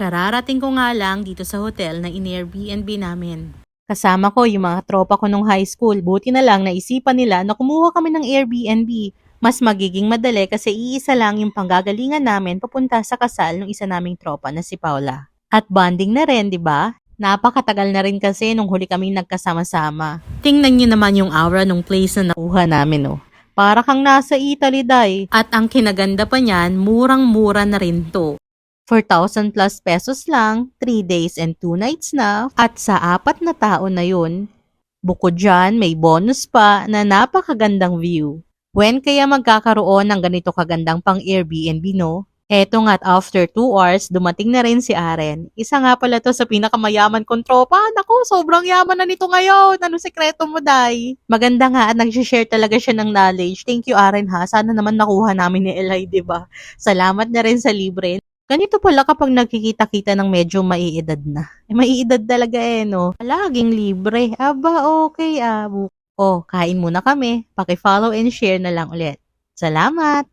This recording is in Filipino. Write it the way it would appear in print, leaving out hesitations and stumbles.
Kararating ko nga lang dito sa hotel na in-Airbnb namin. Kasama ko yung mga tropa ko nung high school. Buti na lang naisipan nila na kumuha kami ng Airbnb. Mas magiging madali kasi iisa lang yung panggagalingan namin papunta sa kasal ng isa naming tropa na si Paula. At bonding na rin, di ba? Napakatagal na rin kasi nung huli kaming nagkasama-sama. Tingnan niyo naman yung aura nung place na nakuha namin, oh. Para kang nasa Italy, day. At ang kinaganda pa niyan, murang-mura na rin to. 4,000 plus pesos lang, 3 days and 2 nights na. At sa 4 na taon na yun, bukod dyan, may bonus pa na napakagandang view. When kaya magkakaroon ng ganito kagandang pang Airbnb, no? Eto nga't after 2 hours, dumating na rin si Aren. Isa nga pala to sa pinakamayaman kong tropa. Naku, sobrang yaman na nito ngayon. Ano sekreto mo, day? Maganda nga at nag-share talaga siya ng knowledge. Thank you, Aren, ha. Sana naman nakuha namin ni Eli, diba? Salamat na rin sa libre. Ganito pala kapag nagkikita-kita ng medyo maiedad na. Maiedad talaga no? Laging libre. Aba, okay, kain muna kami. Paki-follow and share na lang ulit. Salamat!